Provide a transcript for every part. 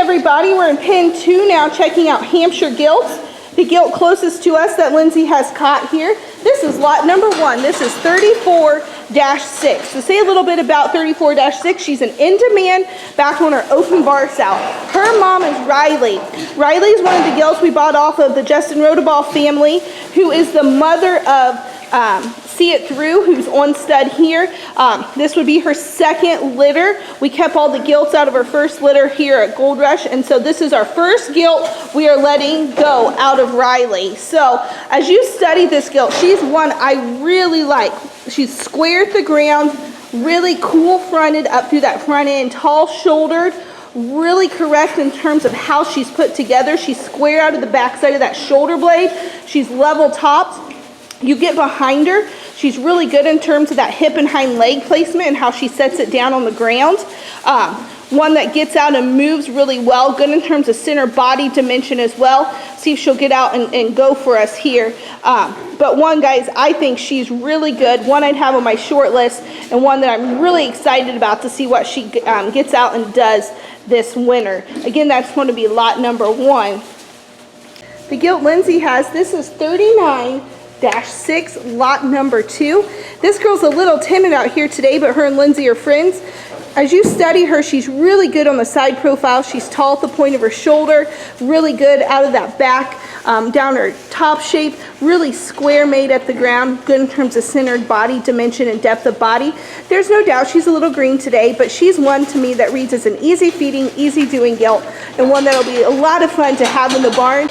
everybody, we're in pen 2 now, checking out Hampshire Gilts. The gilt closest to us that Lindsay has caught here. This is lot number 1. This is 34-6. So say a little bit about 34-6. She's an in-demand back on her open bar sow. Her mom is Riley. Riley is one of the gilts we bought off of the Justin Rodeball family, who is the mother of See It Through, who's on stud here. This would be her second litter. We kept all the gilts out of her first litter here at Goldrush, and so this is our first gilt we are letting go out of Riley. So as you study this gilt, she's one I really like. She's square at the ground, really cool fronted up through that front end, tall shouldered, really correct in terms of how she's put together. She's square out of the back side of that shoulder blade. She's level topped. You get behind her, she's really good in terms of that hip and hind leg placement and how she sets it down on the ground. One that gets out and moves really well, good in terms of center body dimension as well. See if she'll get out and go for us here. But one, guys, I think she's really good. One I'd have on my short list, and one that I'm really excited about to see what she gets out and does this winter. Again, that's going to be lot number 1. The gilt Lindsay has, this is 39-6, lot number 2. This girl's a little timid out here today, but her and Lindsay are friends. As you study her, she's really good on the side profile. She's tall at the point of her shoulder, really good out of that back, down her top shape, really square made at the ground, good in terms of centered body dimension and depth of body. There's no doubt she's a little green today, but she's one to me that reads as an easy feeding, easy doing gilt, and one that'll be a lot of fun to have in the barn.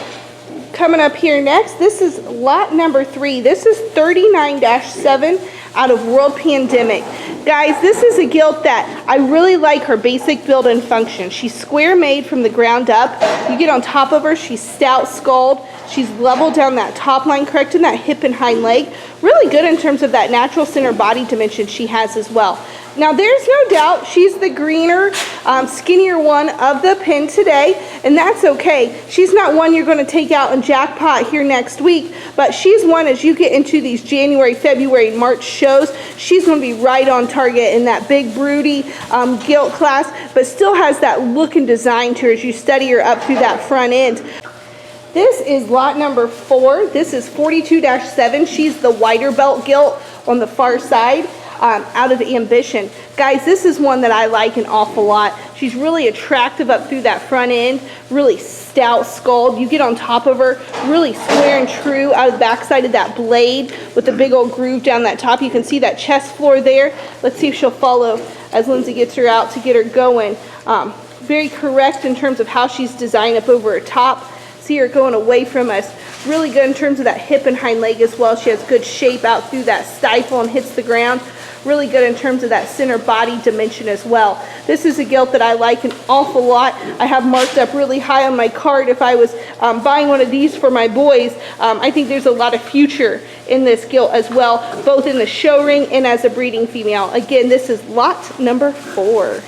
Coming up here next, this is lot number 3. This is 39-7 out of World Pandemic. Guys, this is a gilt that I really like her basic build and function. She's square made from the ground up. You get on top of her, she's stout skulled. She's level down that top line, correct in that hip and hind leg. Really good in terms of that natural center body dimension she has as well. Now there's no doubt she's the greener, skinnier one of the pen today, and that's okay. She's not one you're going to take out and jackpot here next week, but she's one as you get into these January, February, March shows, she's going to be right on target in that big broody gilt class, but still has that look and design to her as you study her up through that front end. This is lot number 4. This is 42-7. She's the wider belt gilt on the far side. Out of Ambition. Guys, this is one that I like an awful lot. She's really attractive up through that front end, really stout skulled. You get on top of her, really square and true out of the backside of that blade with the big old groove down that top. You can see that chest floor there. Let's see if she'll follow as Lindsay gets her out to get her going. Very correct in terms of how she's designed up over her top. See her going away from us. Really good in terms of that hip and hind leg as well. She has good shape out through that stifle and hits the ground. Really good in terms of that center body dimension as well. This is a gilt that I like an awful lot. I have marked up really high on my card if I was buying one of these for my boys. I think there's a lot of future in this gilt as well, both in the show ring and as a breeding female. Again, this is lot number 4.